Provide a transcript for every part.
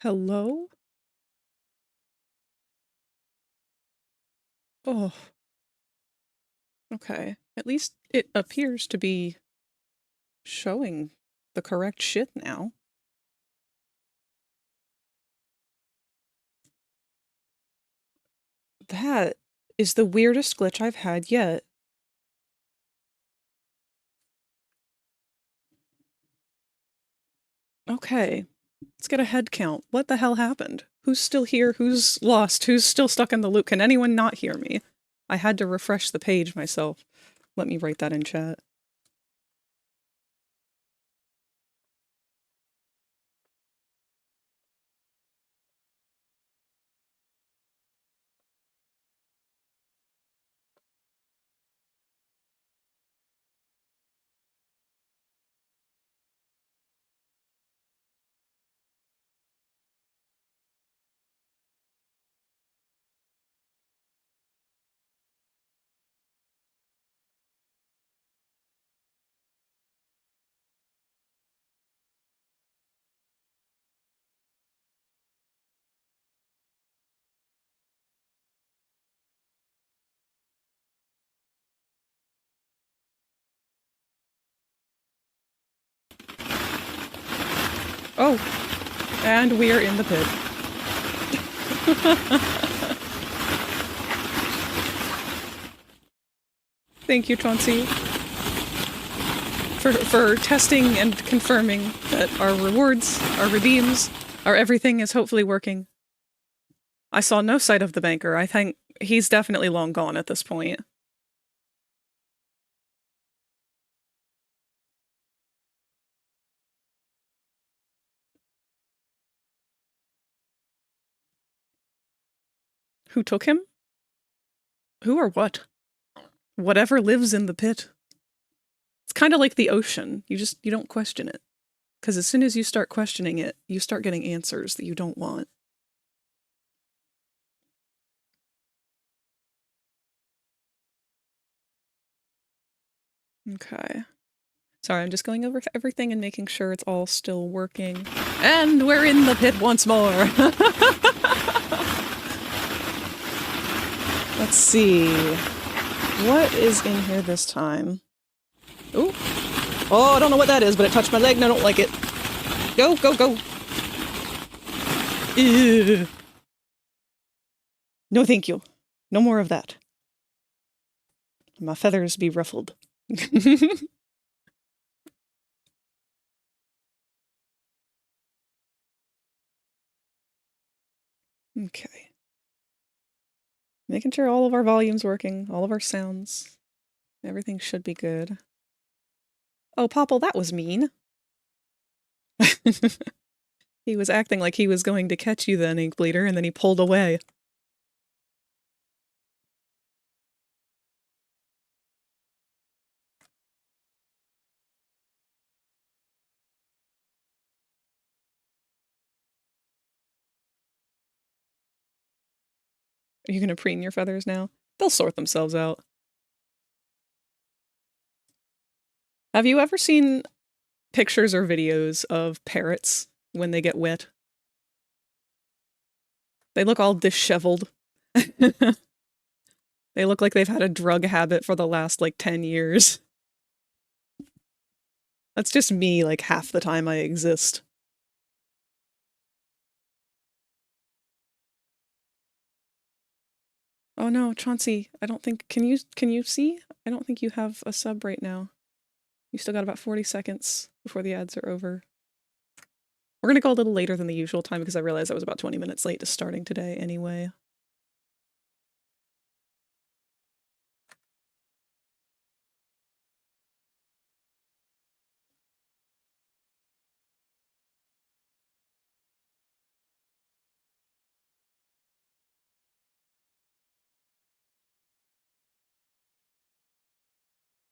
Hello? Oh, okay. At least it appears to be showing the correct shit now. That is the weirdest glitch I've had yet. Okay, let's get a head count. What the hell happened? Who's still here? Who's lost? Who's still stuck in the loop? Can anyone not hear me? I had to refresh the page myself. Let me write that in chat. Oh, and we're in the pit. Thank you, Chauncey, for testing and confirming that our rewards, our redeems, our everything is hopefully working. I saw no sight of the banker. I think he's definitely long gone at this point. Who took him? Who or what? Whatever lives in the pit. It's kind of like the ocean. You don't question it. Because as soon as you start questioning it, you start getting answers that you don't want. Okay. Sorry, I'm just going over everything and making sure it's all still working. And we're in the pit once more! Let's see. What is in here this time? Ooh. Oh, I don't know what that is, but it touched my leg and I don't like it. Go, go, go! Ew. No thank you. No more of that. My feathers be ruffled. Okay. Making sure all of our volume's working, all of our sounds. Everything should be good. Oh, Popple, that was mean. He was acting like he was going to catch you then, Inkbleeder, and then he pulled away. Are you gonna preen your feathers now? They'll sort themselves out. Have you ever seen pictures or videos of parrots when they get wet? They look all disheveled. They look like they've had a drug habit for the last, like, 10 years. That's just me, like, half the time I exist. Oh no, Chauncey, I don't think, can you see? I don't think you have a sub right now. You still got about 40 seconds before the ads are over. We're gonna go a little later than the usual time because I realized I was about 20 minutes late to starting today anyway.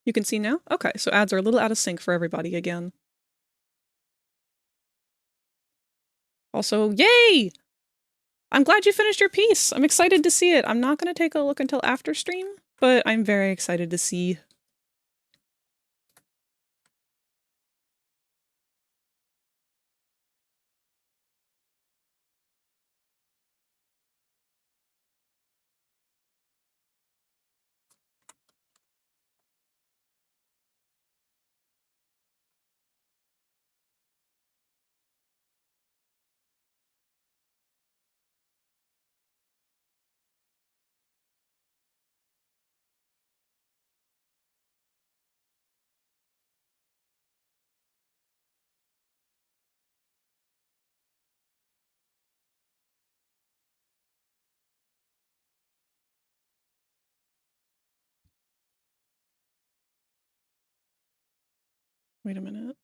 You can see now? Okay, so ads are a little out of sync for everybody again. Also, yay! I'm glad you finished your piece. I'm excited to see it. I'm not going to take a look until after stream, but I'm very excited to see. Wait a minute.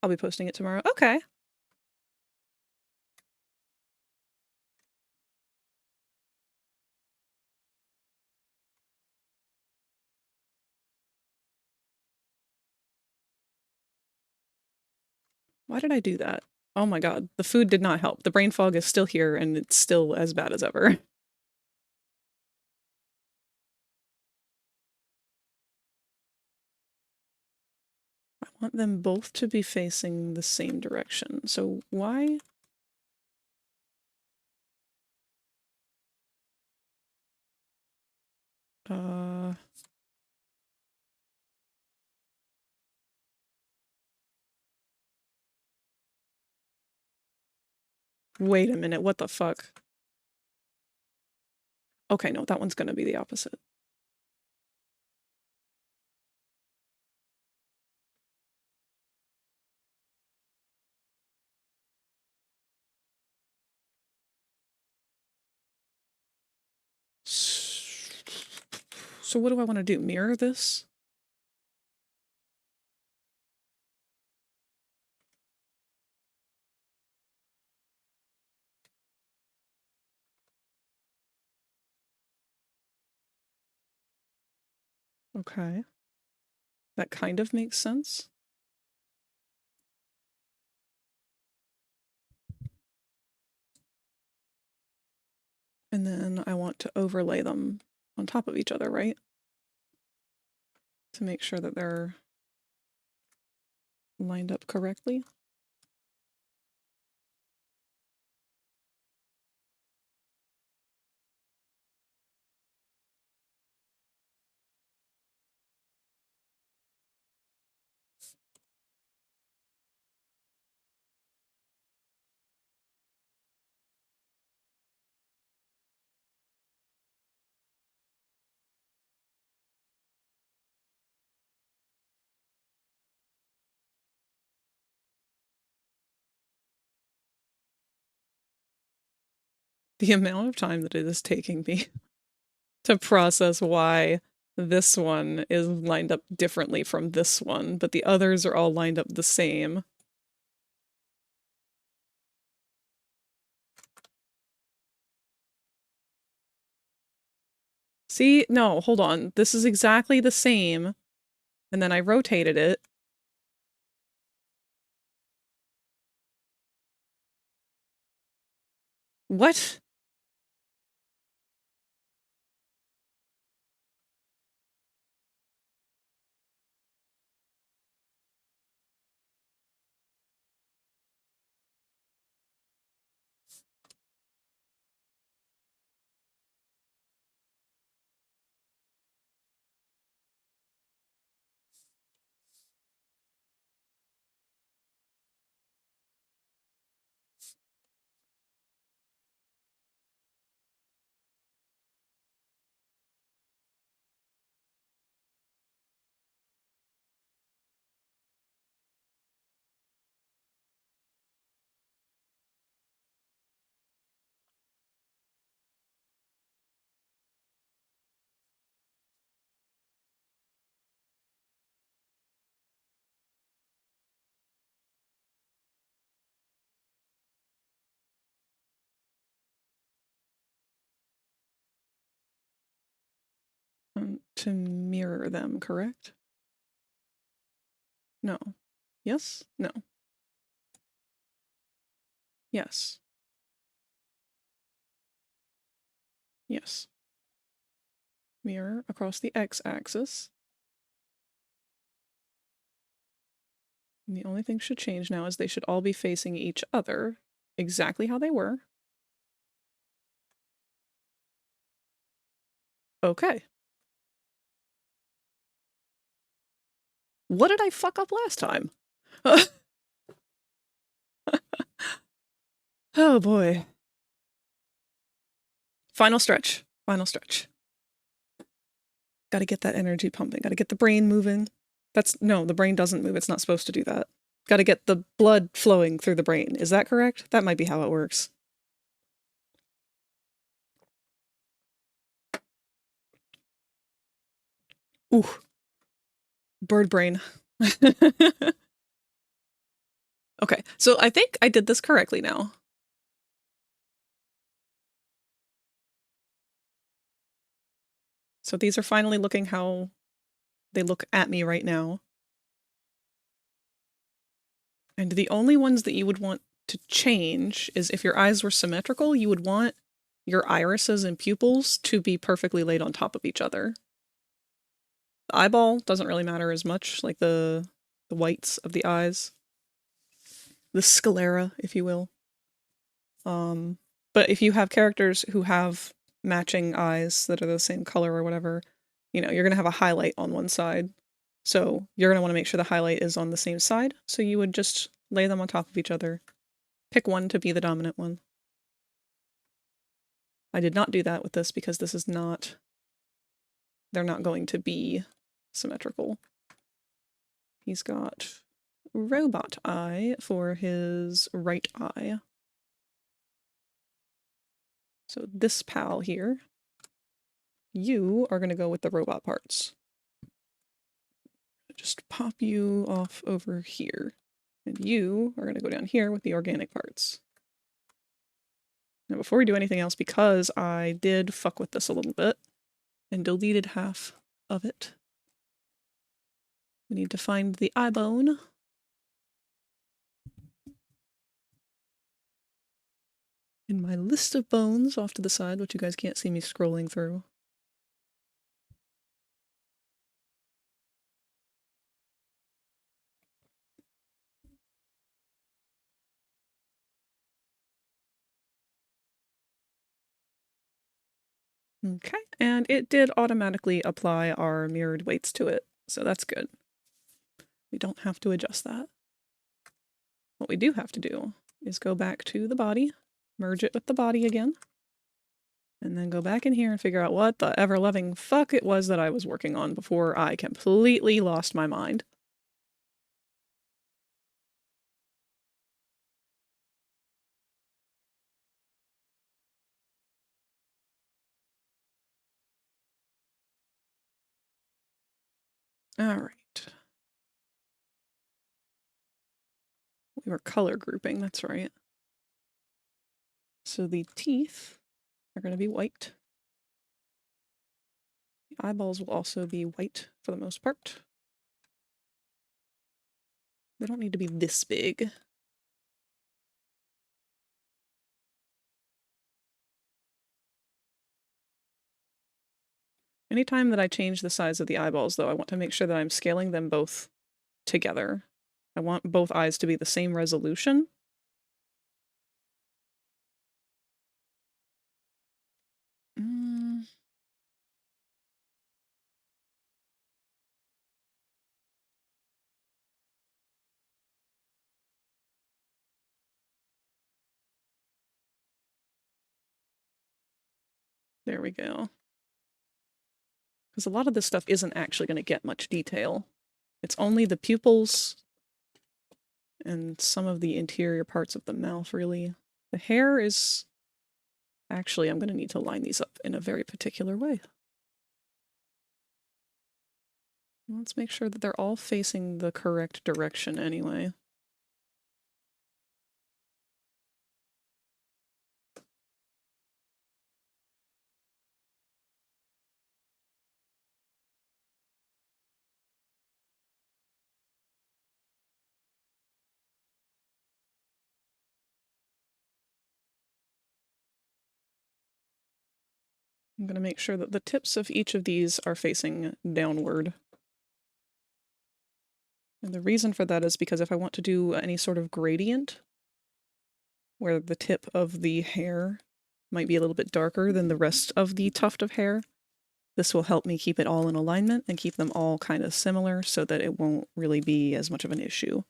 I'll be posting it tomorrow. Okay. Why did I do that? Oh my god, the food did not help. The brain fog is still here and it's still as bad as ever. I want them both to be facing the same direction. So why? Wait a minute, what the fuck? Okay, no, that one's gonna be the opposite. So what do I want to do? Mirror this? Okay. That kind of makes sense. And then I want to overlay them on top of each other, right? To make sure that they're lined up correctly. The amount of time that it is taking me to process why this one is lined up differently from this one, but the others are all lined up the same. See? No, hold on. This is exactly the same. And then I rotated it. What? To mirror them, correct? No. Yes? No. Yes. Yes. Mirror across the x-axis. And the only thing should change now is they should all be facing each other exactly how they were. Okay. What did I fuck up last time? Oh boy. Final stretch. Final stretch. Gotta get that energy pumping. Gotta get the brain moving. No, the brain doesn't move. It's not supposed to do that. Gotta get the blood flowing through the brain. Is that correct? That might be how it works. Ooh. Bird brain. Okay, so I think I did this correctly now. So these are finally looking how they look at me right now. And the only ones that you would want to change is if your eyes were symmetrical, you would want your irises and pupils to be perfectly laid on top of each other. The eyeball doesn't really matter as much, like the whites of the eyes. The sclera, if you will. But if you have characters who have matching eyes that are the same color or whatever, you know, you're going to have a highlight on one side. So you're going to want to make sure the highlight is on the same side. So you would just lay them on top of each other. Pick one to be the dominant one. I did not do that with this because this is not, they're not going to be symmetrical. He's got robot eye for his right eye. So this pal here, you are going to go with the robot parts. Just pop you off over here. And you are going to go down here with the organic parts. Now before we do anything else, because I did fuck with this a little bit and deleted half of it, we need to find the eye bone. In my list of bones off to the side, which you guys can't see me scrolling through. Okay, and it did automatically apply our mirrored weights to it, so that's good. We don't have to adjust that. What we do have to do is go back to the body, merge it with the body again, and then go back in here and figure out what the ever-loving fuck it was that I was working on before I completely lost my mind. Alright. We were color grouping, that's right. So the teeth are going to be white. The eyeballs will also be white for the most part. They don't need to be this big. Anytime that I change the size of the eyeballs, though, I want to make sure that I'm scaling them both together. I want both eyes to be the same resolution. There we go. Because a lot of this stuff isn't actually going to get much detail. It's only the pupils and some of the interior parts of the mouth, really. The hair is... Actually, I'm going to need to line these up in a very particular way. Let's make sure that they're all facing the correct direction anyway. I'm going to make sure that the tips of each of these are facing downward. And the reason for that is because if I want to do any sort of gradient, where the tip of the hair might be a little bit darker than the rest of the tuft of hair, this will help me keep it all in alignment and keep them all kind of similar so that it won't really be as much of an issue.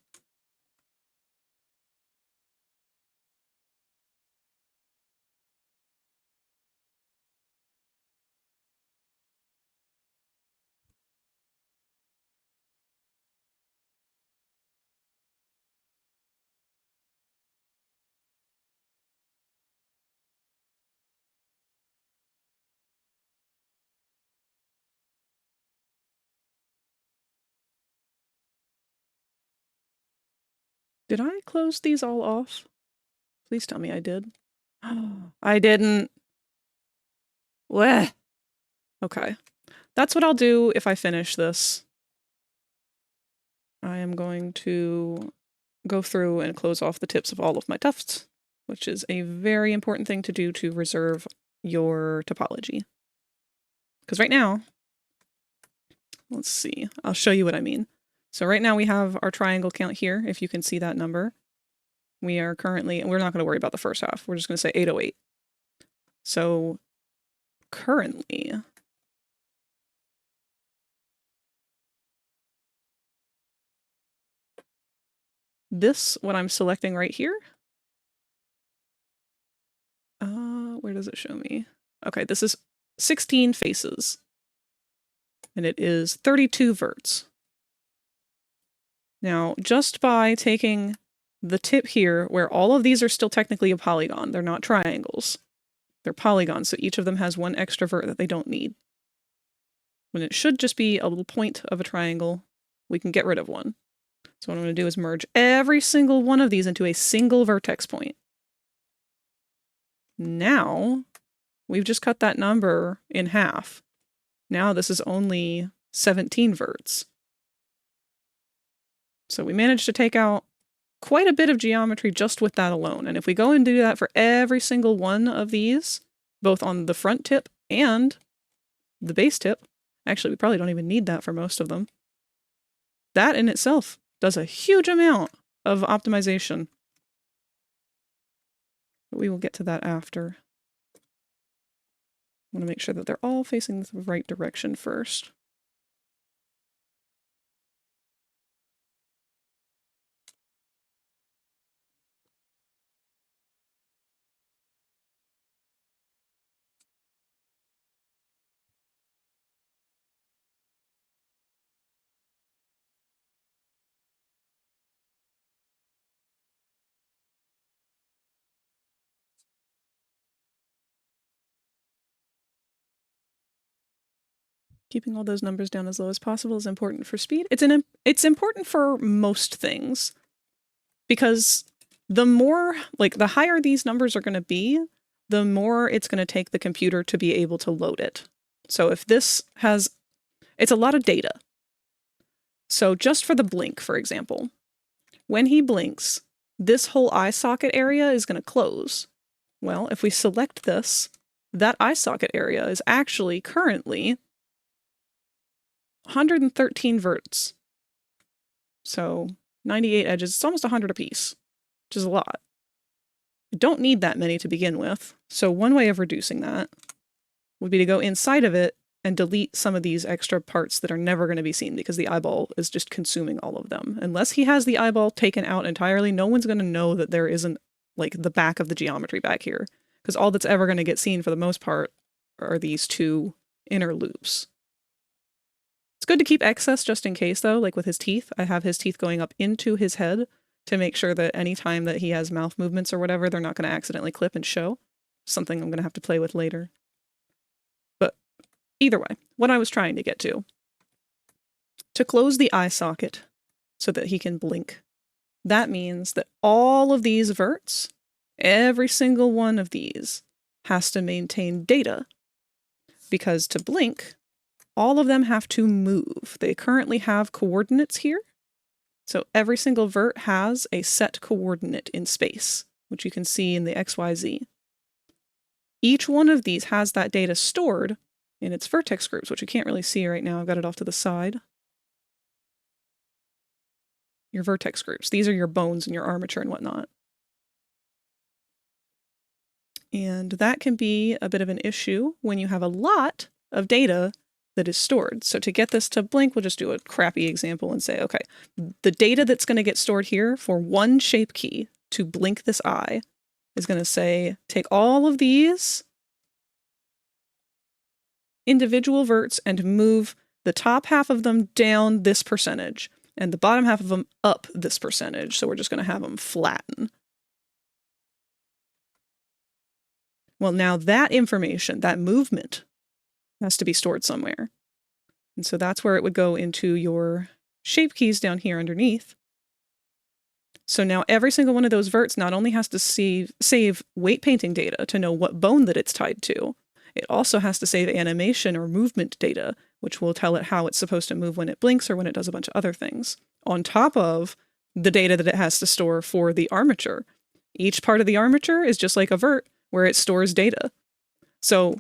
Did I close these all off? Please tell me I did. I didn't. Blech. Okay. That's what I'll do if I finish this. I am going to go through and close off the tips of all of my tufts, which is a very important thing to do to reserve your topology. Because right now, let's see, I'll show you what I mean. So right now we have our triangle count here, if you can see that number. We are currently, and we're not going to worry about the first half, we're just going to say 808. So currently, this, what I'm selecting right here, where does it show me? Okay, this is 16 faces, and it is 32 verts. Now, just by taking the tip here, where all of these are still technically a polygon, they're not triangles, they're polygons, so each of them has one extra vert that they don't need. When it should just be a little point of a triangle, we can get rid of one. So what I'm going to do is merge every single one of these into a single vertex point. Now, we've just cut that number in half. Now this is only 17 verts. So we managed to take out quite a bit of geometry just with that alone. And if we go and do that for every single one of these, both on the front tip and the base tip, actually we probably don't even need that for most of them, that in itself does a huge amount of optimization. But we will get to that after. I want to make sure that they're all facing the right direction first. Keeping all those numbers down as low as possible is important for speed. It's important for most things, because the more, like, the higher these numbers are going to be, the more it's going to take the computer to be able to load it. So if this has, it's a lot of data. So just for the blink, for example, when he blinks, this whole eye socket area is going to close. Well, if we select this, that eye socket area is actually currently 113 verts. So 98 edges, it's almost 100 apiece, which is a lot. You don't need that many to begin with. So one way of reducing that would be to go inside of it and delete some of these extra parts that are never going to be seen, because the eyeball is just consuming all of them. Unless he has the eyeball taken out entirely, no one's going to know that there isn't, like, the back of the geometry back here, because all that's ever going to get seen for the most part are these two inner loops. It's good to keep excess just in case, though, like with his teeth. I have his teeth going up into his head to make sure that any time that he has mouth movements or whatever, they're not going to accidentally clip and show. Something I'm going to have to play with later. But either way, what I was trying to get to close the eye socket so that he can blink, that means that all of these verts, every single one of these, has to maintain data. Because to blink, all of them have to move. They currently have coordinates here. So every single vert has a set coordinate in space, which you can see in the XYZ. Each one of these has that data stored in its vertex groups, which you can't really see right now. I've got it off to the side. Your vertex groups. These are your bones and your armature and whatnot. And that can be a bit of an issue when you have a lot of data that is stored. So to get this to blink, we'll just do a crappy example and say, okay, the data that's going to get stored here for one shape key to blink this eye is going to say, take all of these individual verts and move the top half of them down this percentage and the bottom half of them up this percentage. So we're just going to have them flatten. Well, now that information, that movement, has to be stored somewhere. And so that's where it would go into your shape keys down here underneath. So now every single one of those verts not only has to save weight painting data to know what bone that it's tied to, it also has to save animation or movement data, which will tell it how it's supposed to move when it blinks or when it does a bunch of other things, on top of the data that it has to store for the armature. Each part of the armature is just like a vert where it stores data. So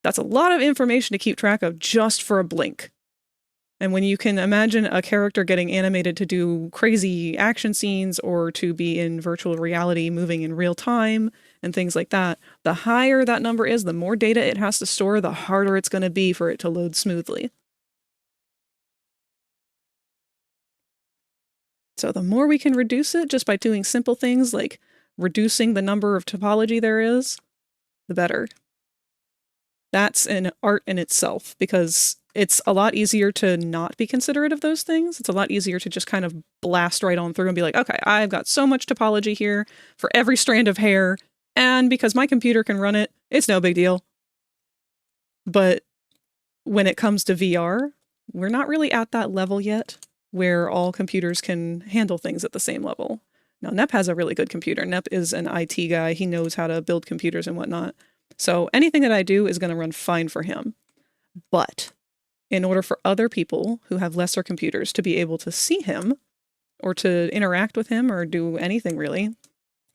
that's a lot of information to keep track of just for a blink. And when you can imagine a character getting animated to do crazy action scenes or to be in virtual reality moving in real time and things like that, the higher that number is, the more data it has to store, the harder it's going to be for it to load smoothly. So the more we can reduce it just by doing simple things like reducing the number of topology there is, the better. That's an art in itself, because it's a lot easier to not be considerate of those things. It's a lot easier to just kind of blast right on through and be like, okay, I've got so much topology here for every strand of hair, and because my computer can run it, it's no big deal. But when it comes to VR, we're not really at that level yet where all computers can handle things at the same level. Now, Nep has a really good computer. Nep is an IT guy. He knows how to build computers and whatnot. So anything that I do is going to run fine for him. But in order for other people who have lesser computers to be able to see him or to interact with him or do anything really,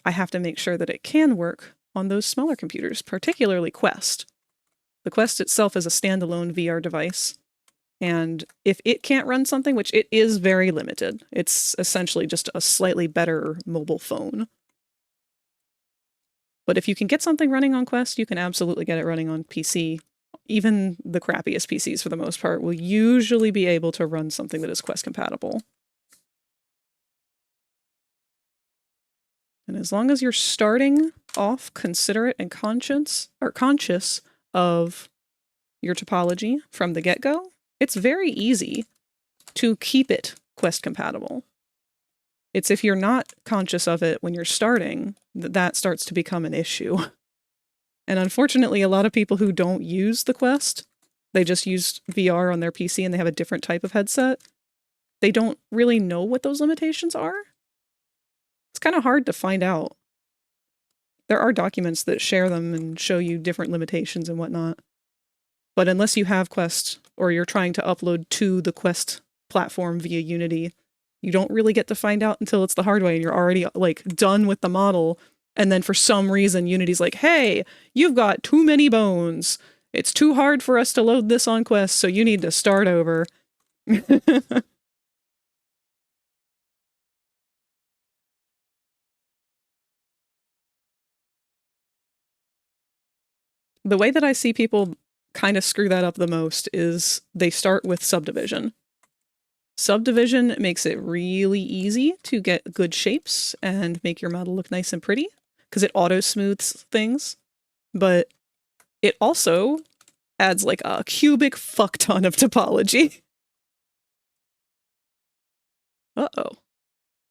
I have to make sure that it can work on those smaller computers, particularly Quest. The Quest itself is a standalone VR device. And if it can't run something, which it is very limited, it's essentially just a slightly better mobile phone. But if you can get something running on Quest, you can absolutely get it running on PC. Even the crappiest PCs, for the most part, will usually be able to run something that is Quest compatible. And as long as you're starting off considerate and conscious of your topology from the get-go, it's very easy to keep it Quest compatible. It's if you're not conscious of it when you're starting, that starts to become an issue. And unfortunately, a lot of people who don't use the Quest, they just use VR on their PC and they have a different type of headset, they don't really know what those limitations are. It's kind of hard to find out. There are documents that share them and show you different limitations and whatnot. But unless you have Quest or you're trying to upload to the Quest platform via Unity, you don't really get to find out until it's the hard way and you're already like done with the model. And then for some reason, Unity's like, hey, you've got too many bones. It's too hard for us to load this on Quest, so you need to start over. The way that I see people kind of screw that up the most is they start with subdivision. Subdivision makes it really easy to get good shapes and make your model look nice and pretty, because it auto-smooths things, but it also adds like a cubic fuck ton of topology. Uh-oh.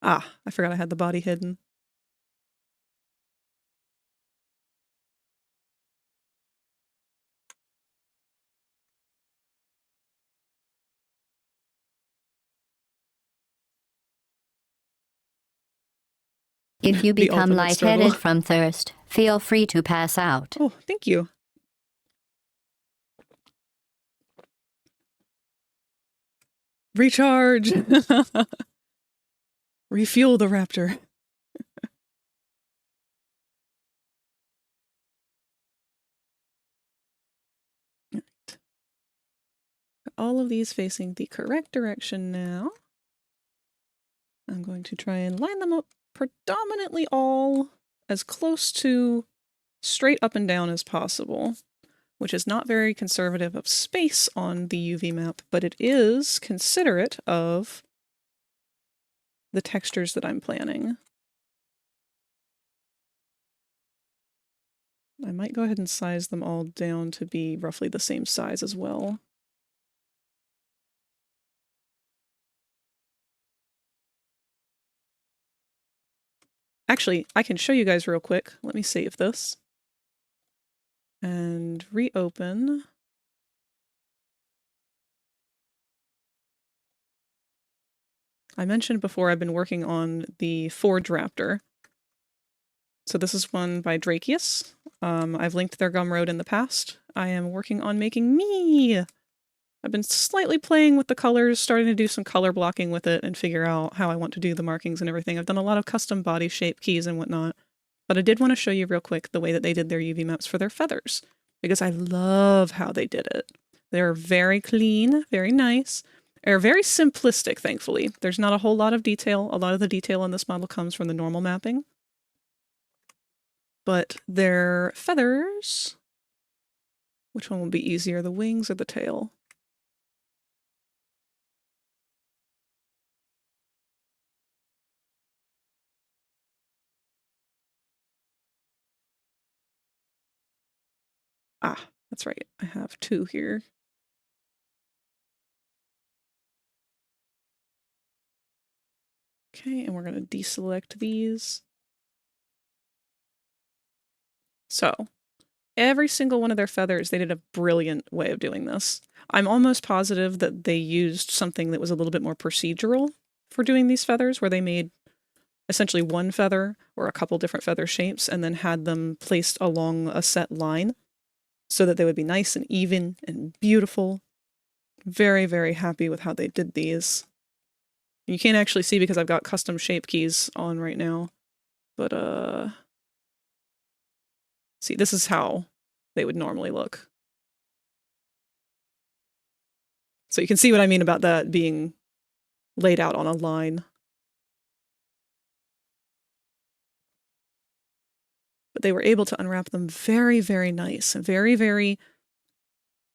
Ah, I forgot I had the body hidden. If you The become ultimate lightheaded struggle. from thirst, feel free to pass out. Oh, thank you. Recharge! Refuel the raptor. Right. All of these facing the correct direction now. I'm going to try and line them up predominantly all as close to straight up and down as possible, which is not very conservative of space on the UV map, but it is considerate of the textures that I'm planning. I might go ahead and size them all down to be roughly the same size as well. Actually, I can show you guys real quick. Let me save this. And reopen. I mentioned before I've been working on the FragRaptor. So this is one by Drakius. I've linked their Gumroad in the past. I am working on making me. I've been slightly playing with the colors, starting to do some color blocking with it and figure out how I want to do the markings and everything. I've done a lot of custom body shape keys and whatnot. But I did want to show you real quick the way that they did their UV maps for their feathers, because I love how they did it. They're very clean, very nice. They're very simplistic, thankfully. There's not a whole lot of detail. A lot of the detail on this model comes from the normal mapping. But their feathers... Which one will be easier, the wings or the tail? Ah, that's right. I have two here. Okay, and we're going to deselect these. So, every single one of their feathers, they did a brilliant way of doing this. I'm almost positive that they used something that was a little bit more procedural for doing these feathers, where they made essentially one feather or a couple different feather shapes and then had them placed along a set line so that they would be nice and even and beautiful. Very, very happy with how they did these. You can't actually see because I've got custom shape keys on right now, but see, this is how they would normally look. So you can see what I mean about that being laid out on a line. But they were able to unwrap them very, very nice, very, very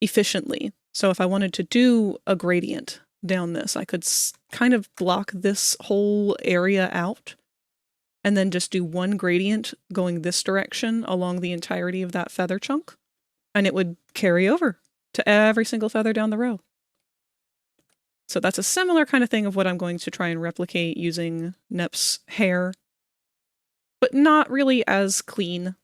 efficiently. So if I wanted to do a gradient down this, I could kind of block this whole area out and then just do one gradient going this direction along the entirety of that feather chunk, and it would carry over to every single feather down the row. So that's a similar kind of thing of what I'm going to try and replicate using Nep's hair, but not really as clean.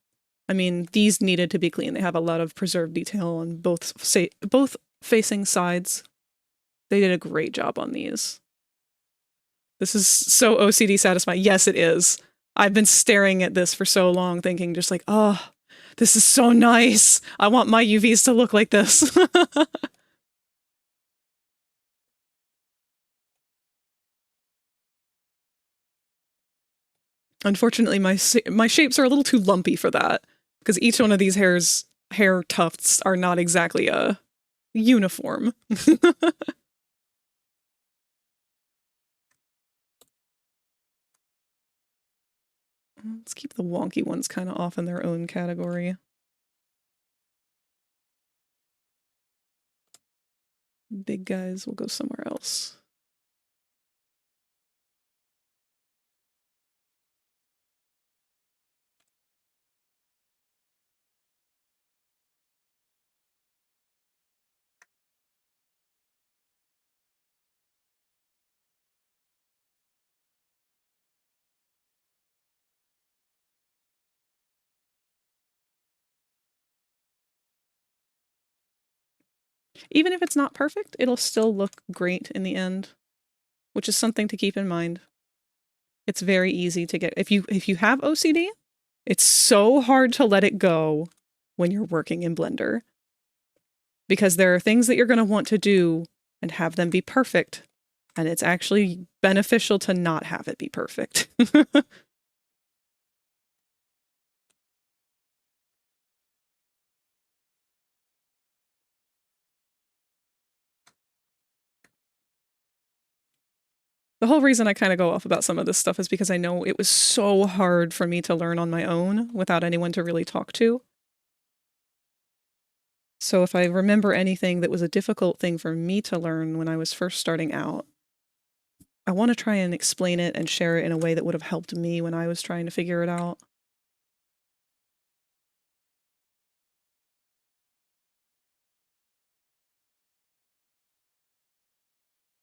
I mean, these needed to be clean. They have a lot of preserved detail on both facing sides. They did a great job on these. This is so OCD satisfying. Yes, it is. I've been staring at this for so long, thinking just like, oh, this is so nice. I want my UVs to look like this. Unfortunately, my shapes are a little too lumpy for that, because each one of these hair tufts are not exactly a uniform. Let's keep the wonky ones kind of off in their own category. Big guys will go somewhere else. Even if it's not perfect, it'll still look great in the end, which is something to keep in mind. It's very easy to get, if you have OCD, it's so hard to let it go when you're working in Blender, because there are things that you're going to want to do and have them be perfect, and it's actually beneficial to not have it be perfect. The whole reason I kind of go off about some of this stuff is because I know it was so hard for me to learn on my own without anyone to really talk to. So if I remember anything that was a difficult thing for me to learn when I was first starting out, I want to try and explain it and share it in a way that would have helped me when I was trying to figure it out.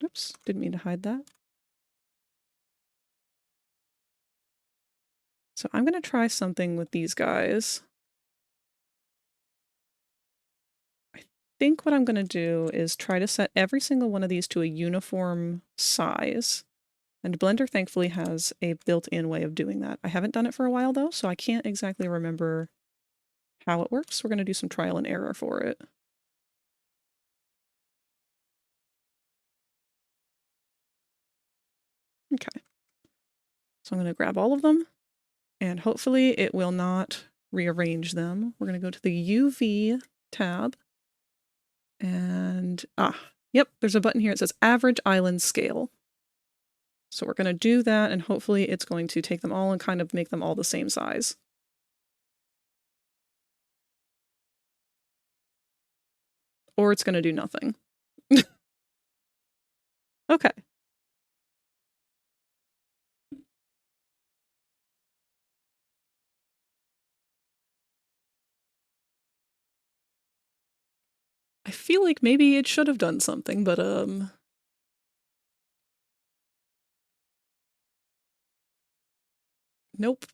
Oops, didn't mean to hide that. So I'm going to try something with these guys. I think what I'm going to do is try to set every single one of these to a uniform size. And Blender thankfully has a built-in way of doing that. I haven't done it for a while though, so I can't exactly remember how it works. We're going to do some trial and error for it. Okay. So I'm going to grab all of them, and hopefully it will not rearrange them. We're going to go to the UV tab, and yep, there's a button here. It says Average Island Scale. So we're going to do that, and hopefully it's going to take them all and kind of make them all the same size. Or it's going to do nothing. Okay. I feel like maybe it should have done something, but nope.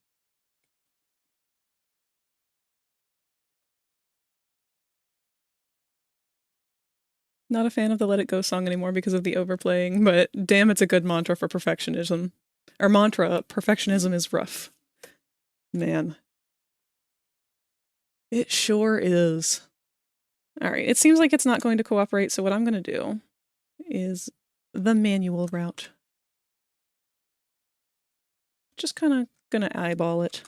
Not a fan of the Let It Go song anymore because of the overplaying, but damn, it's a good mantra for perfectionism. Or mantra, perfectionism is rough. Man. It sure is. Alright, it seems like it's not going to cooperate, so what I'm going to do is the manual route. Just kind of gonna eyeball it.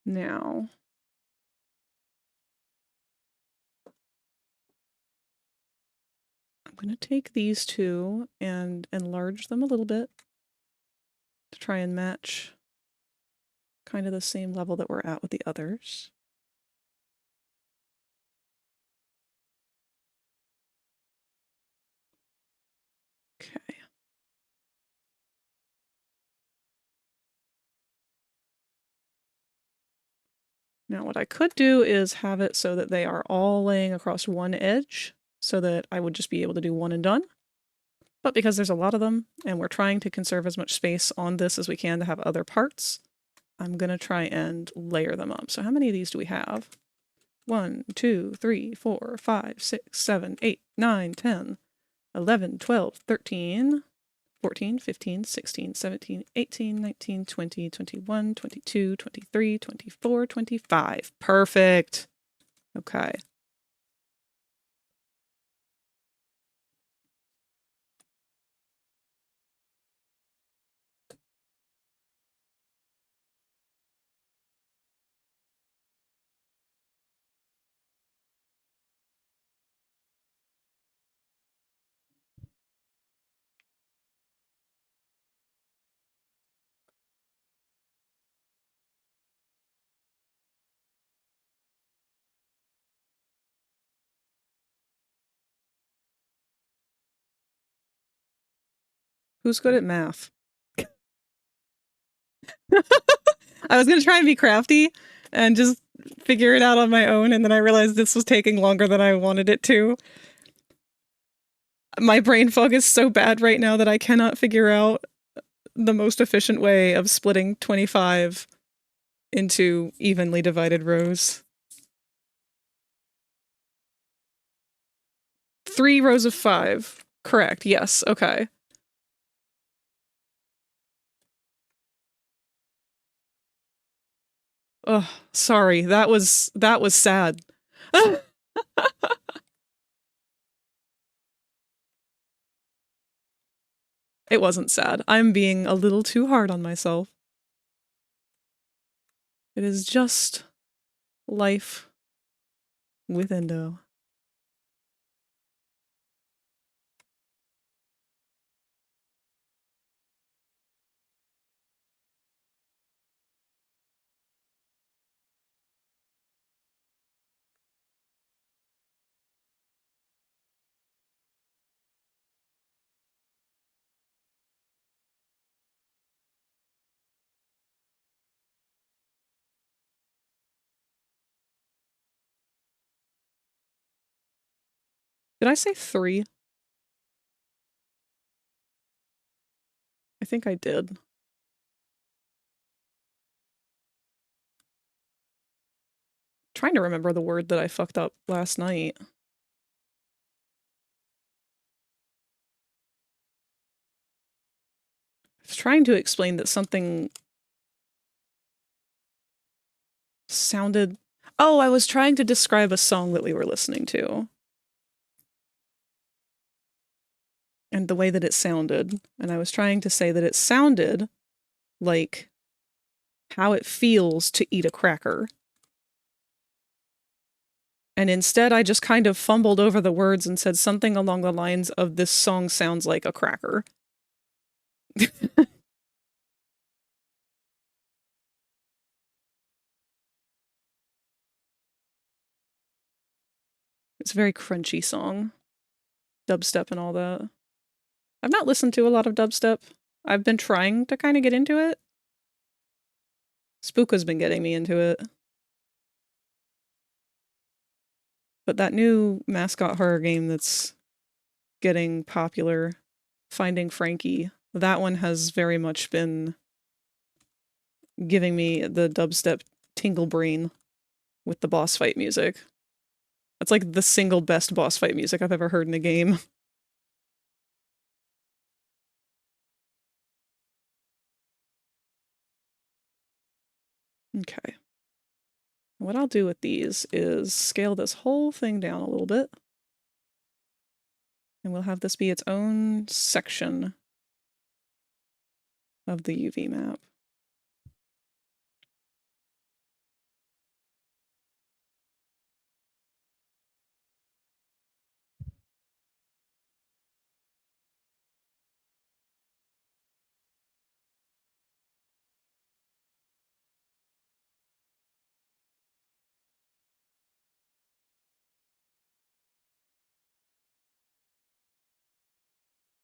Now, I'm going to take these two and enlarge them a little bit to try and match kind of the same level that we're at with the others. Okay. Now what I could do is have it so that they are all laying across one edge so that I would just be able to do one and done. But because there's a lot of them and we're trying to conserve as much space on this as we can to have other parts, I'm going to try and layer them up. So how many of these do we have? 1, 2, 3, 4, 5, 6, 7, 8, 9, 10, 11, 12, 13, 14, 15, 16, 17, 18, 19, 20, 21, 22, 23, 24, 25. Perfect. Okay. Who's good at math? I was going to try and be crafty and just figure it out on my own, and then I realized this was taking longer than I wanted it to. My brain fog is so bad right now that I cannot figure out the most efficient way of splitting 25 into evenly divided rows. 3 rows of 5. Correct. Yes. Okay. Oh, sorry. That was sad. It wasn't sad. I'm being a little too hard on myself. It is just life with Endo. Did I say 3? I think I did. Trying to remember the word that I fucked up last night. I was trying to explain that something sounded... Oh, I was trying to describe a song that we were listening to. And the way that it sounded. And I was trying to say that it sounded like how it feels to eat a cracker. And instead, I just kind of fumbled over the words and said something along the lines of, this song sounds like a cracker. It's a very crunchy song. Dubstep and all that. I've not listened to a lot of dubstep. I've been trying to kind of get into it. Spook has been getting me into it. But that new mascot horror game that's getting popular, Finding Frankie, that one has very much been giving me the dubstep tingle brain with the boss fight music. That's like the single best boss fight music I've ever heard in a game. Okay. What I'll do with these is scale this whole thing down a little bit. And we'll have this be its own section of the UV map.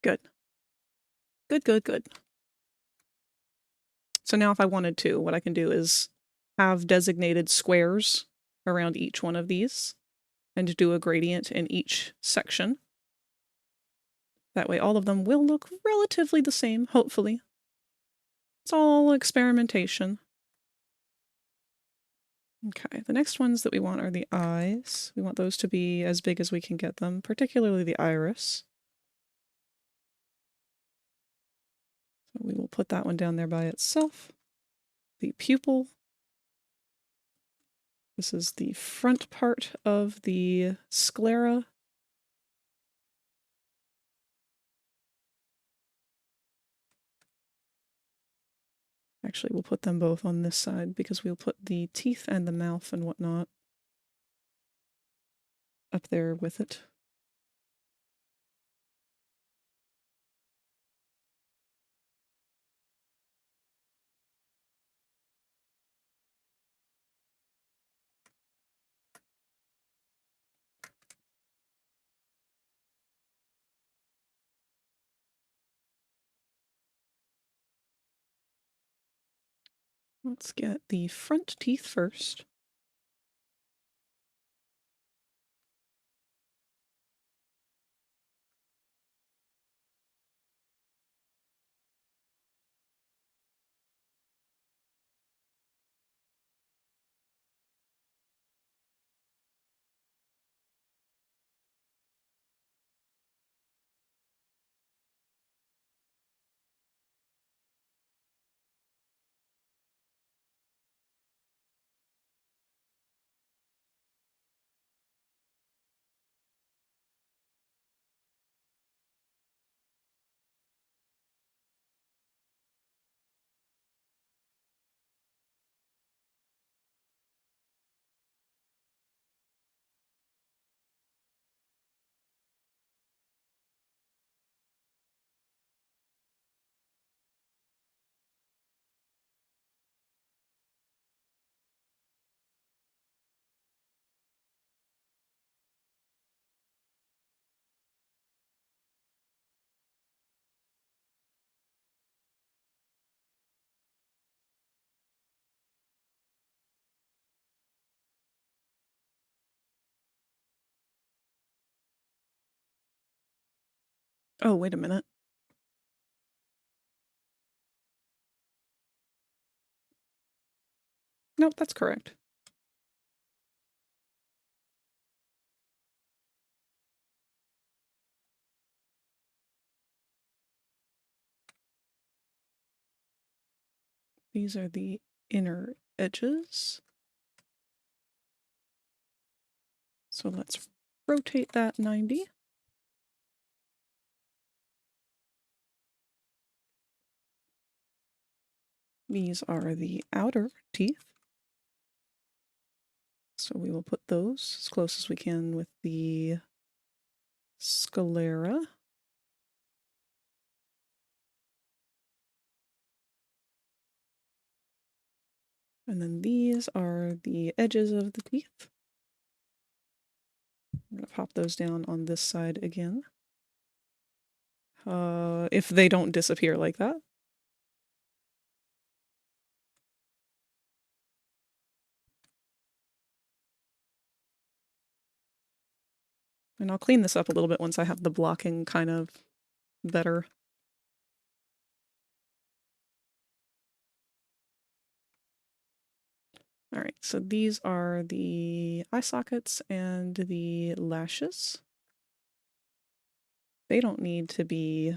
Good. Good. So now if I wanted to, what I can do is have designated squares around each one of these and do a gradient in each section. That way all of them will look relatively the same, hopefully. It's all experimentation. Okay, the next ones that we want are the eyes. We want those to be as big as we can get them, particularly the iris. So we will put that one down there by itself. The pupil. This is the front part of the sclera. Actually, we'll put them both on this side because we'll put the teeth and the mouth and whatnot up there with it. Let's get the front teeth first. Oh, wait a minute. Nope, that's correct. These are the inner edges. So let's rotate that 90. These are the outer teeth. So we will put those as close as we can with the sclera. And then these are the edges of the teeth. I'm going to pop those down on this side again. If they don't disappear like that. And I'll clean this up a little bit once I have the blocking kind of better. All right, so these are the eye sockets and the lashes. They don't need to be...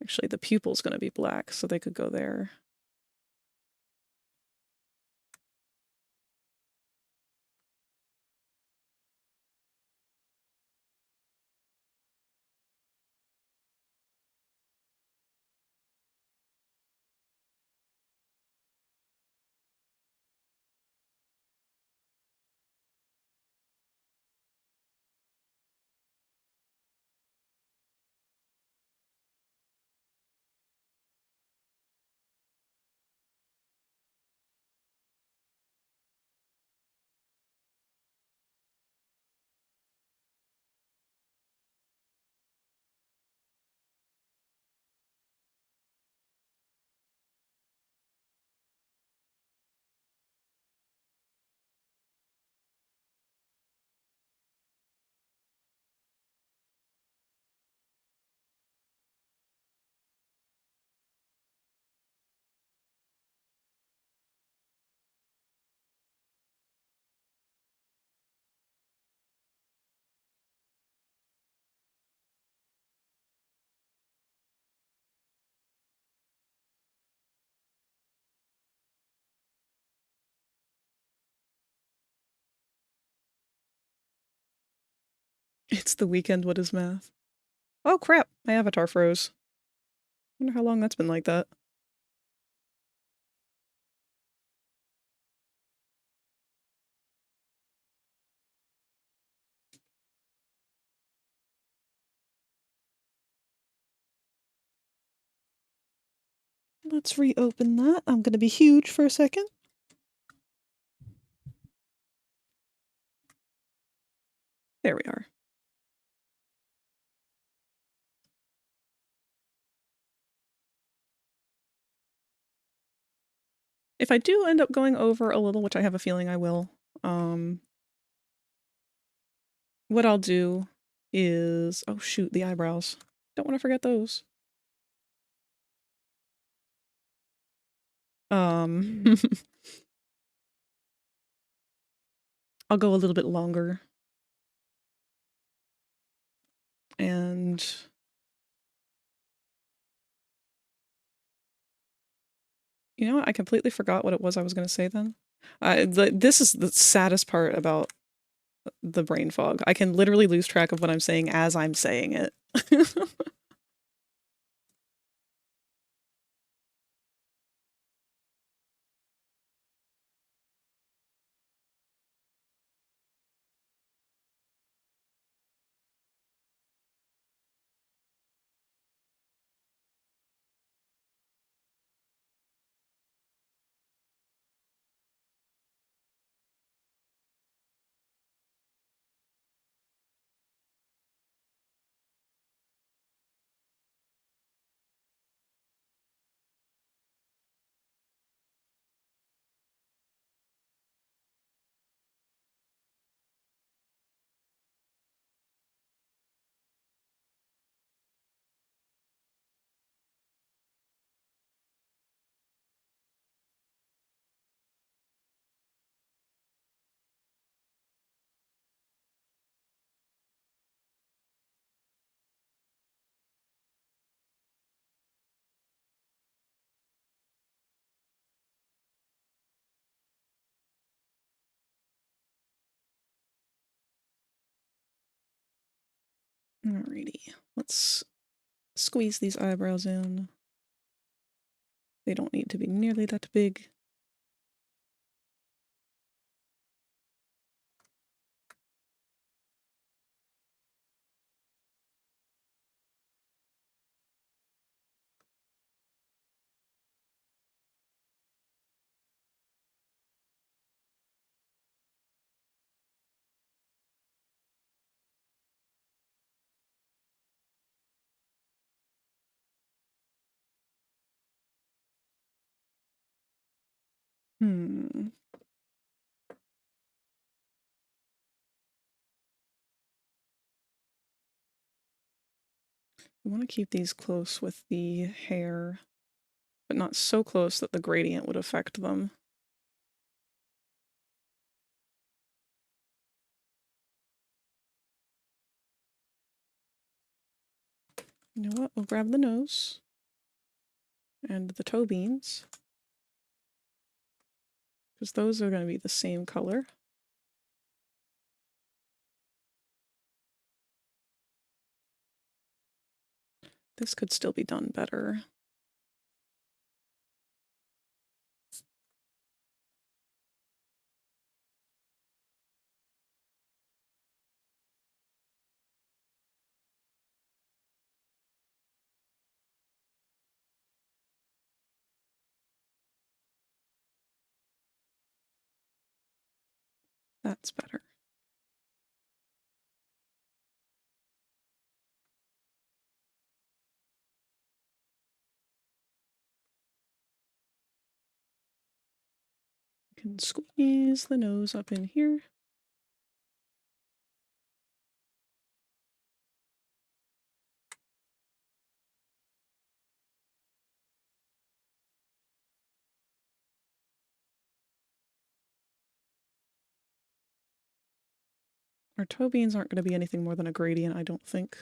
Actually, the pupil's going to be black, so they could go there. It's the weekend, what is math? Oh crap, my avatar froze. Wonder how long that's been like that. Let's reopen that. I'm gonna be huge for a second. There we are. If I do end up going over a little, which I have a feeling I will, what I'll do is... Oh shoot, the eyebrows. Don't want to forget those. I'll go a little bit longer. And... You know what? I completely forgot what it was I was going to say then. This is the saddest part about the brain fog. I can literally lose track of what I'm saying as I'm saying it. Alrighty, let's squeeze these eyebrows in. They don't need to be nearly that big. Hmm. I want to keep these close with the hair, but not so close that the gradient would affect them. You know what? We'll grab the nose and the toe beans, because those are going to be the same color. This could still be done better. That's better. You can squeeze the nose up in here. Our toe beans aren't going to be anything more than a gradient, I don't think.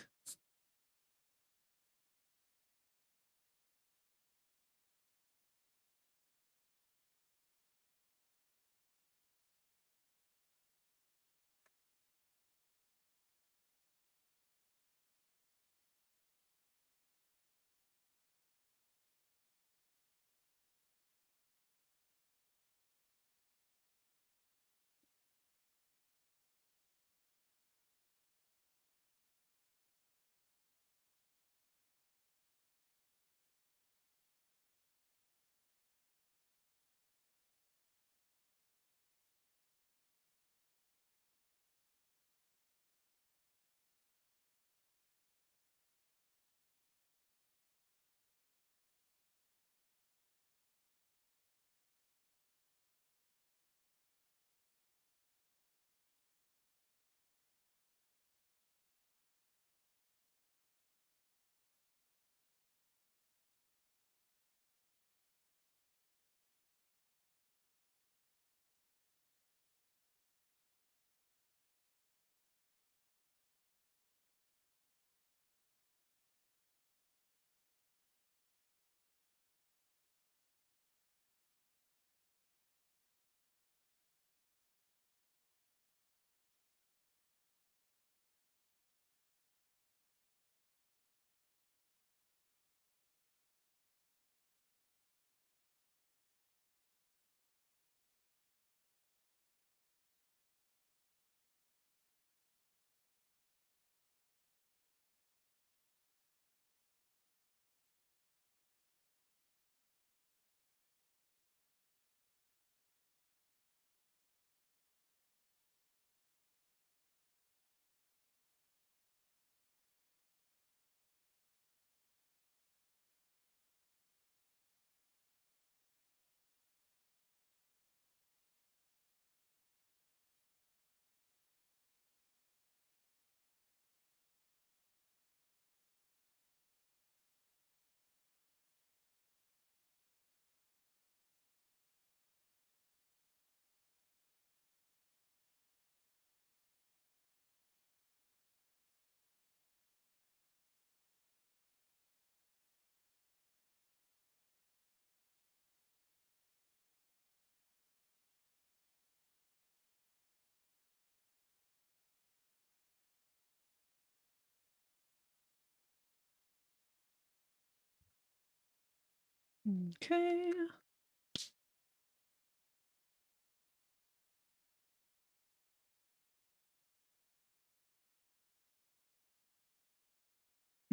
Okay.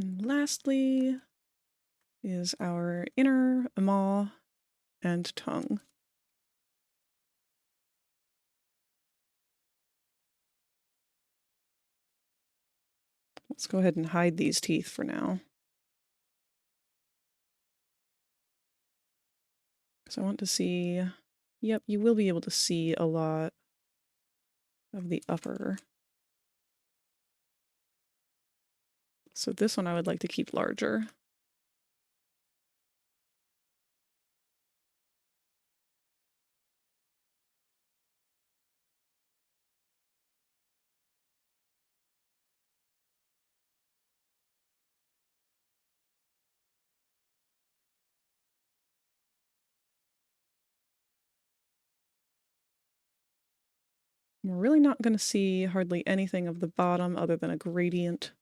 And lastly is our inner maw and tongue. Let's go ahead and hide these teeth for now. Because I want to see... Yep, you will be able to see a lot of the upper. So this one I would like to keep larger. We're really not going to see hardly anything of the bottom other than a gradient.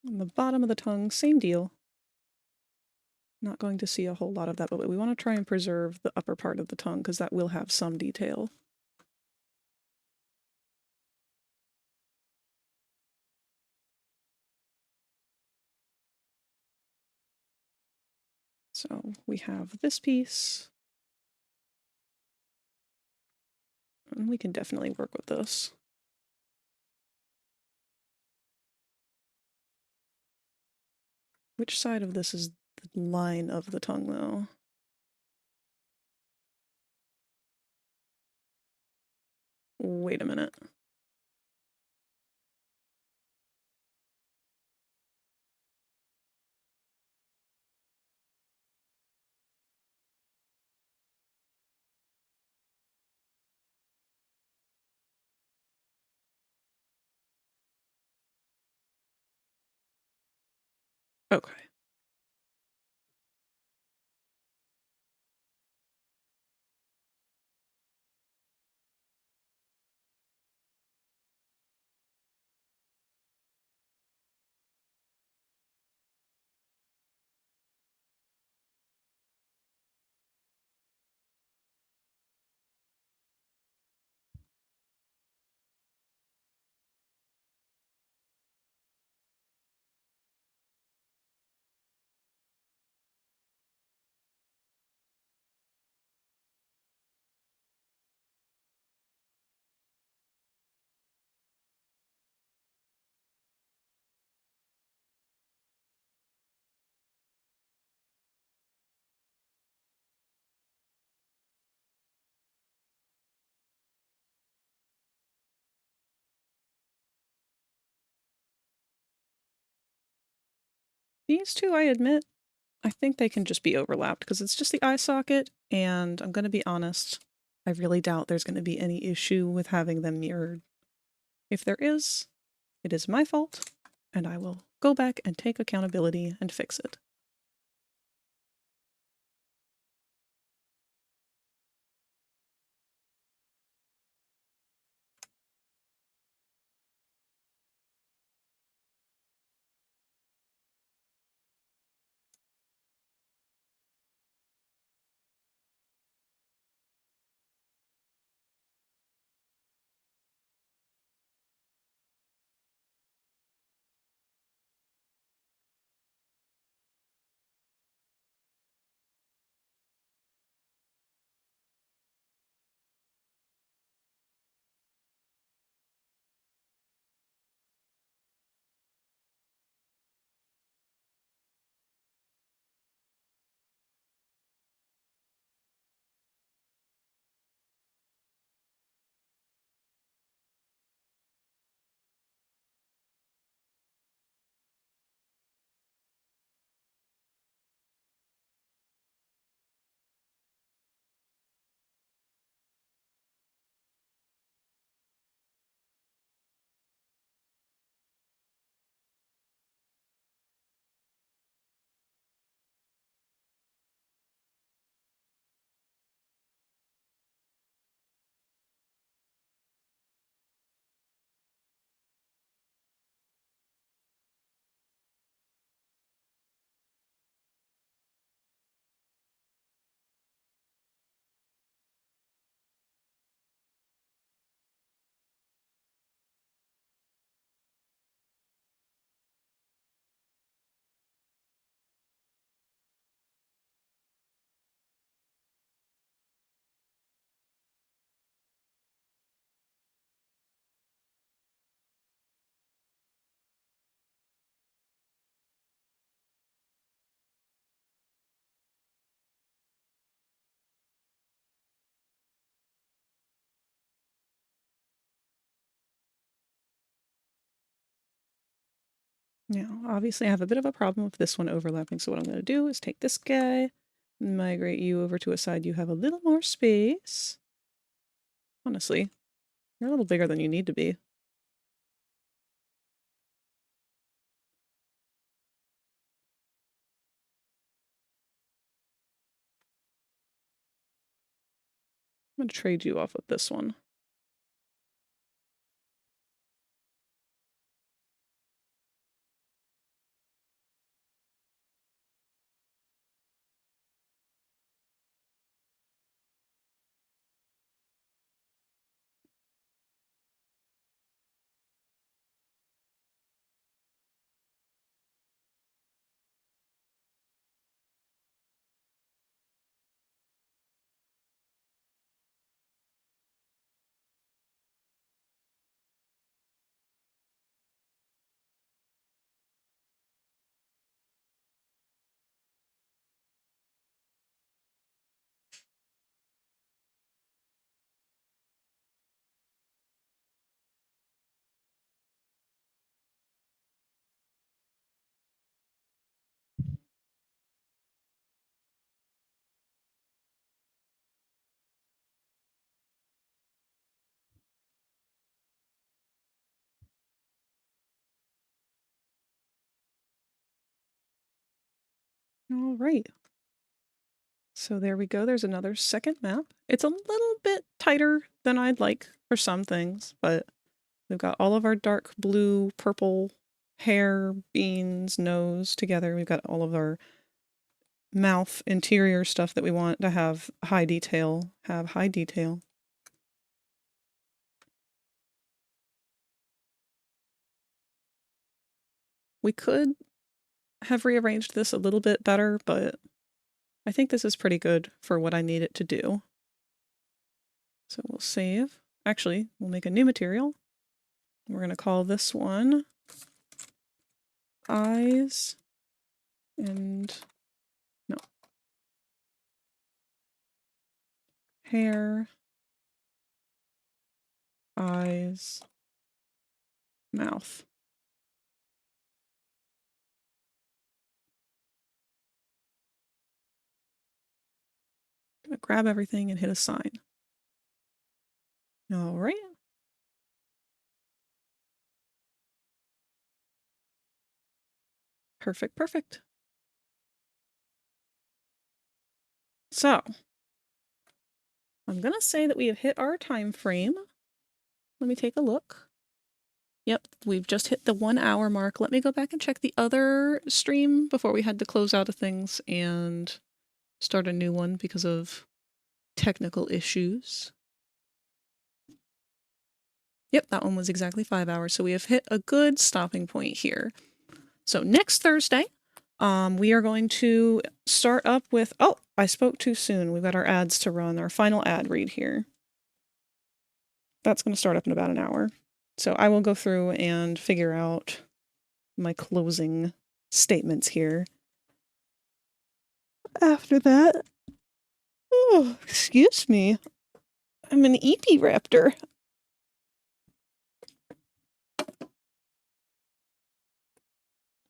On the bottom of the tongue, same deal. Not going to see a whole lot of that, but we want to try and preserve the upper part of the tongue because that will have some detail. So we have this piece. And we can definitely work with this. Which side of this is the line of the tongue, though? Wait a minute. Okay. These two, I admit, I think they can just be overlapped because it's just the eye socket, and I'm going to be honest, I really doubt there's going to be any issue with having them mirrored. If there is, it is my fault, and I will go back and take accountability and fix it. Now, obviously I have a bit of a problem with this one overlapping, so what I'm going to do is take this guy, migrate you over to a side you have a little more space. Honestly, you're a little bigger than you need to be. I'm going to trade you off with this one. All right. So there we go. There's another second map. It's a little bit tighter than I'd like for some things, but we've got all of our dark blue, purple hair, beans, nose together. We've got all of our mouth interior stuff that we want to have high detail, We could have rearranged this a little bit better, but I think this is pretty good for what I need it to do. So we'll save. Actually, we'll make a new material. We're going to call this one eyes and no, hair, eyes, mouth. Gonna grab everything and hit assign. All right. Perfect, perfect. So, I'm gonna say that we have hit our time frame. Let me take a look. Yep, we've just hit the 1 hour mark. Let me go back and check the other stream before we had to close out of things and start a new one because of technical issues. Yep, that one was exactly 5 hours. So we have hit a good stopping point here. So next Thursday, we are going to start up with, oh, I spoke too soon. We've got our ads to run, our final ad read here. That's going to start up in about an hour. So I will go through and figure out my closing statements here. After that, oh, excuse me, I'm an VRChat.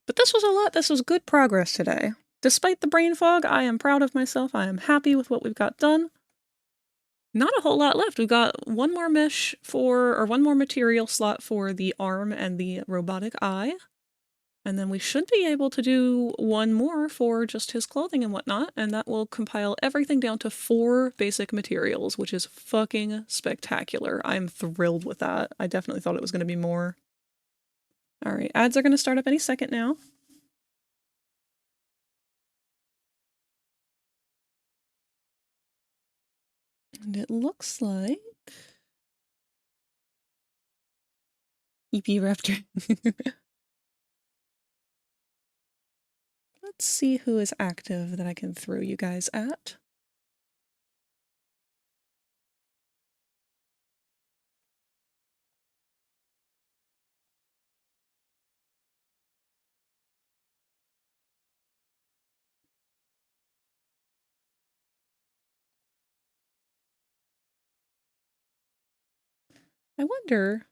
But this was a lot. This was good progress today. Despite the brain fog, I am proud of myself. I am happy with what we've got done. Not a whole lot left. We've got one more mesh or one more material slot for the arm and the robotic eye. And then we should be able to do one more for just his clothing and whatnot, and that will compile everything down to 4 basic materials, which is fucking spectacular. I'm thrilled with that. I definitely thought it was going to be more. All right, ads are going to start up any second now. And it looks like VRChat. Let's see who is active that I can throw you guys at. I wonder,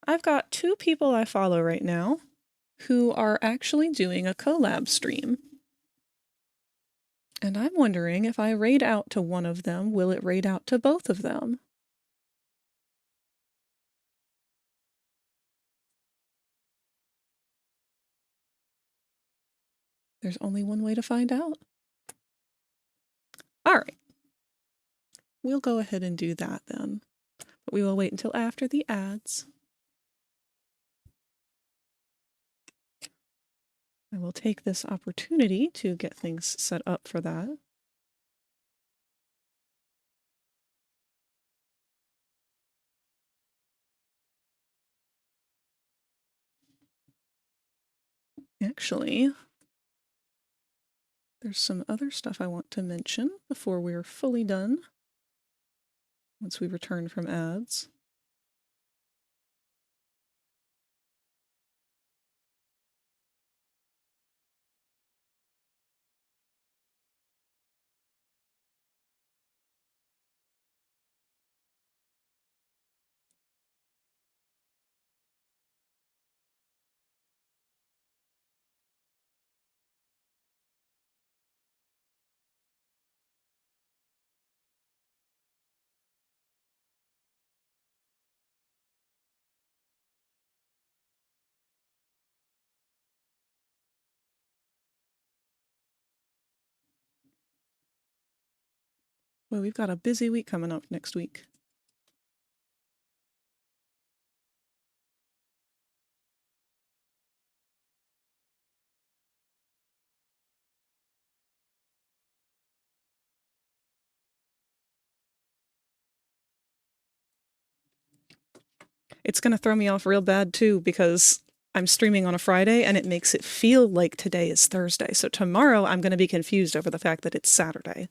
I've got 2 people I follow right now. who are actually doing a collab stream. And I'm wondering if I raid out to one of them, will it raid out to both of them? There's only one way to find out. All right. We'll go ahead and do that then. But we will wait until after the ads. I will take this opportunity to get things set up for that. Actually, there's some other stuff I want to mention before we're fully done. Once we return from ads. Well, we've got a busy week coming up next week. It's going to throw me off real bad too because I'm streaming on a Friday and it makes it feel like today is Thursday. So tomorrow I'm going to be confused over the fact that it's Saturday.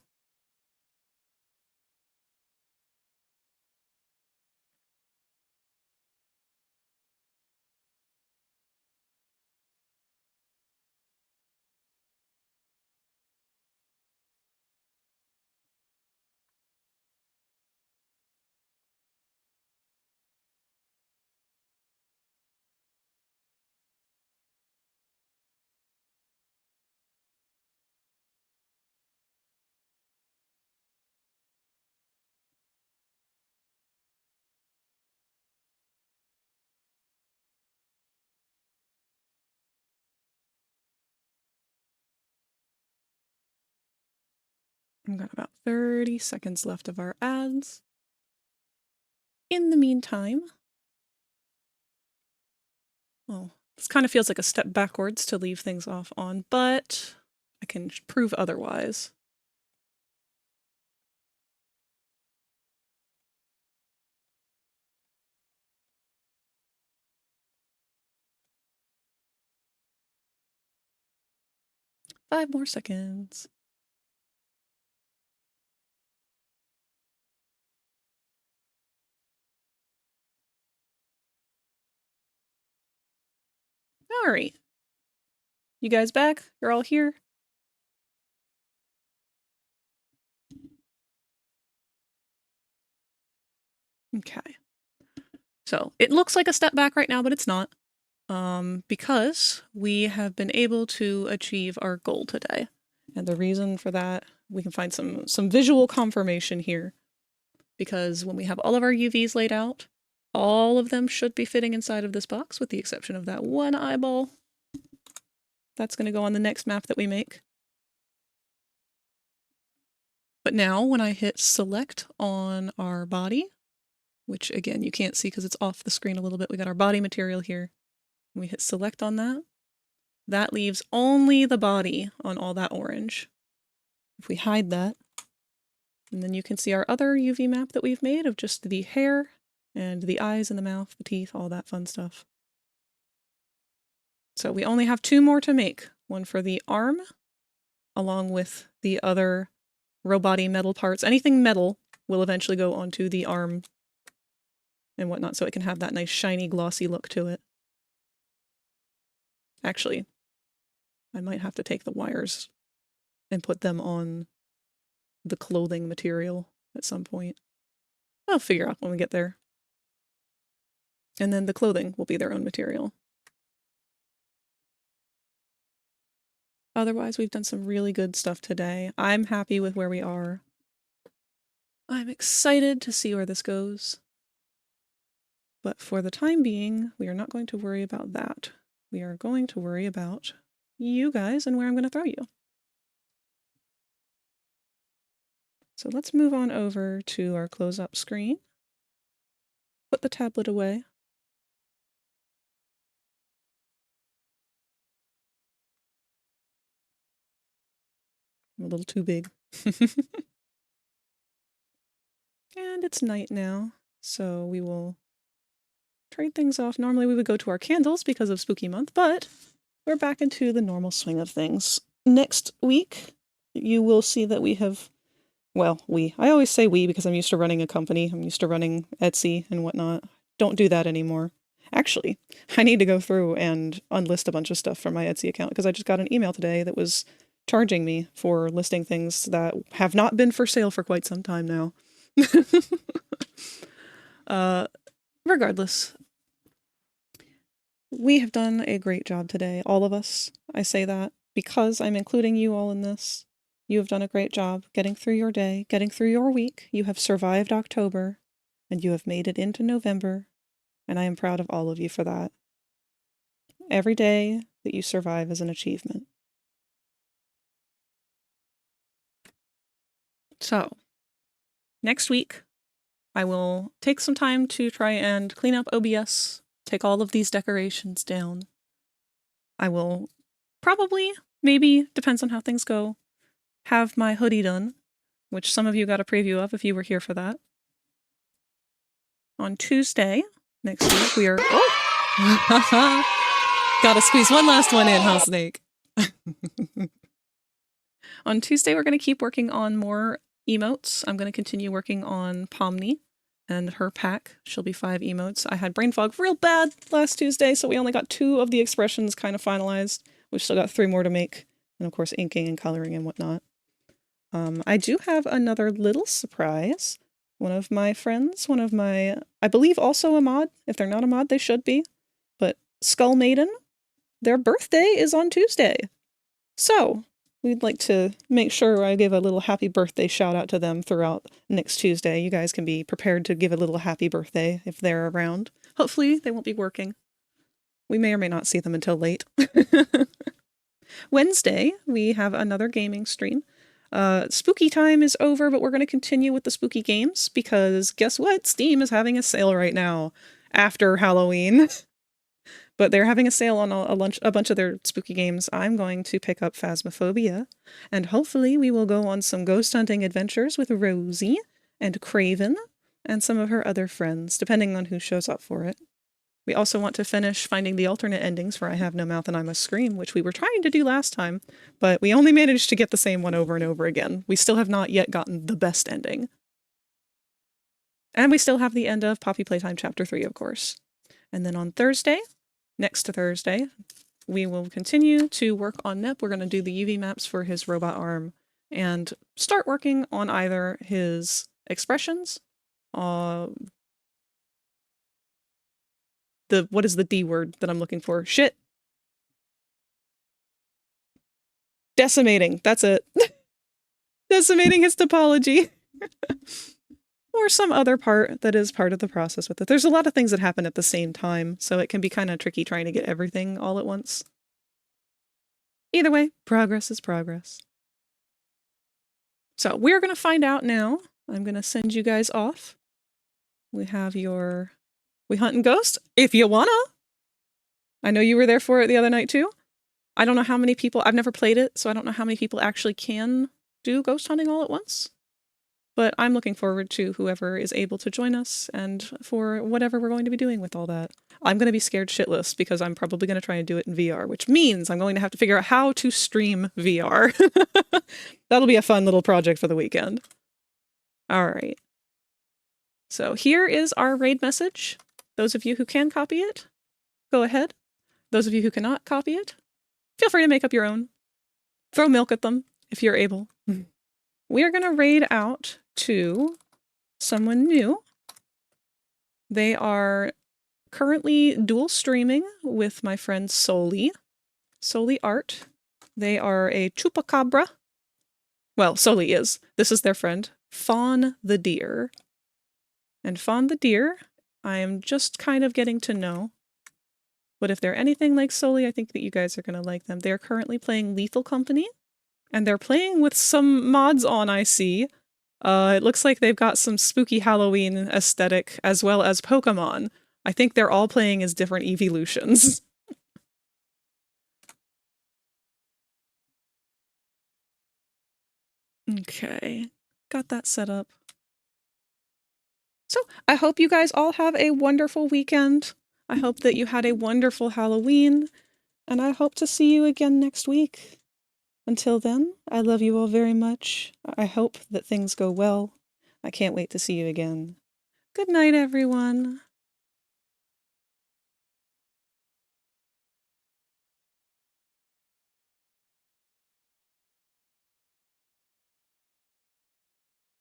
We've got about 30 seconds left of our ads. In the meantime, well, this kind of feels like a step backwards to leave things off on, but I can prove otherwise. Five more seconds. All right. You guys back? You're all here? Okay. So it looks like a step back right now, but it's not. Because we have been able to achieve our goal today. And the reason for that, we can find some visual confirmation here. Because when we have all of our UVs laid out, all of them should be fitting inside of this box, with the exception of that one eyeball. That's going to go on the next map that we make. But now when I hit select on our body, which again, you can't see because it's off the screen a little bit, we got our body material here. We hit select on that. That leaves only the body on all that orange. If we hide that, and then you can see our other UV map that we've made of just the hair and the eyes and the mouth, the teeth, all that fun stuff. So we only have two more to make. One for the arm, along with the other robot-y metal parts. Anything metal will eventually go onto the arm and whatnot, so it can have that nice shiny glossy look to it. Actually, I might have to take the wires and put them on the clothing material at some point. I'll figure out when we get there. And then the clothing will be their own material. Otherwise, we've done some really good stuff today. I'm happy with where we are. I'm excited to see where this goes. But for the time being, we are not going to worry about that. We are going to worry about you guys and where I'm going to throw you. So let's move on over to our close-up screen. Put the tablet away. I'm a little too big. And it's night now, so we will trade things off. Normally we would go to our candles because of Spooky Month, but we're back into the normal swing of things. Next week, you will see that we have, well, I always say we because I'm used to running a company. I'm used to running Etsy and whatnot. Don't do that anymore. Actually, I need to go through and unlist a bunch of stuff from my Etsy account because I just got an email today that was charging me for listing things that have not been for sale for quite some time now. Regardless, we have done a great job today, all of us. I say that because I'm including you all in this. You have done a great job getting through your day, getting through your week. You have survived October, and you have made it into November, and I am proud of all of you for that. Every day that you survive is an achievement. So, next week, I will take some time to try and clean up OBS, take all of these decorations down. I will probably, maybe, depends on how things go, have my hoodie done, which some of you got a preview of if you were here for that. On Tuesday, next week, we are... Oh! Gotta squeeze one last one in, huh, Snake? On Tuesday, we're going to keep working on more emotes. I'm going to continue working on Pomni and her pack. She'll be 5 emotes. I had brain fog real bad last Tuesday, so we only got 2 of the expressions kind of finalized. We've still got 3 more to make, and of course inking and coloring and whatnot. I do have another little surprise. One of my friends, I believe also a mod. If they're not a mod, they should be. But Skull Maiden, their birthday is on Tuesday. So, we'd like to make sure I give a little happy birthday shout out to them throughout next Tuesday. You guys can be prepared to give a little happy birthday if they're around. Hopefully they won't be working. We may or may not see them until late. Wednesday, we have another gaming stream. Spooky time is over, but we're going to continue with the spooky games because guess what? Steam is having a sale right now after Halloween. But they're having a sale on a bunch of their spooky games. I'm going to pick up Phasmophobia, and hopefully we will go on some ghost hunting adventures with Rosie and Craven and some of her other friends, depending on who shows up for it. We also want to finish finding the alternate endings for I Have No Mouth and I Must Scream, which we were trying to do last time, but we only managed to get the same one over and over again. We still have not yet gotten the best ending. And we still have the end of Poppy Playtime Chapter 3, of course. And then on Thursday, next Thursday, we will continue to work on Nep. We're going to do the UV maps for his robot arm and start working on either his expressions, what is the D word that I'm looking for? Shit. Decimating. That's it. Decimating his topology. Or some other part that is part of the process with it. There's a lot of things that happen at the same time, so it can be kind of tricky trying to get everything all at once. Either way, progress is progress. So we're going to find out now. I'm going to send you guys off. We have your... We Hunt and Ghost, if you wanna. I know you were there for it the other night too. I don't know how many people... I've never played it, so I don't know how many people actually can do ghost hunting all at once. But I'm looking forward to whoever is able to join us and for whatever we're going to be doing with all that. I'm going to be scared shitless because I'm probably going to try and do it in VR, which means I'm going to have to figure out how to stream VR. That'll be a fun little project for the weekend. All right. So here is our raid message. Those of you who can copy it, go ahead. Those of you who cannot copy it, feel free to make up your own. Throw milk at them if you're able. We are going to raid out to someone new. They are currently dual streaming with my friend Soli Art. They are a chupacabra. Well, Soli is. This is their friend, Fawn the deer. And Fawn the deer, I am just kind of getting to know. But if they're anything like Soli, I think that you guys are going to like them. They're currently playing Lethal Company, and they're playing with some mods on, I see. It looks like they've got some spooky Halloween aesthetic as well as Pokemon. I think they're all playing as different evolutions. Okay, got that set up. So I hope you guys all have a wonderful weekend. I hope that you had a wonderful Halloween, and I hope to see you again next week. Until then, I love you all very much. I hope that things go well. I can't wait to see you again. Good night, everyone.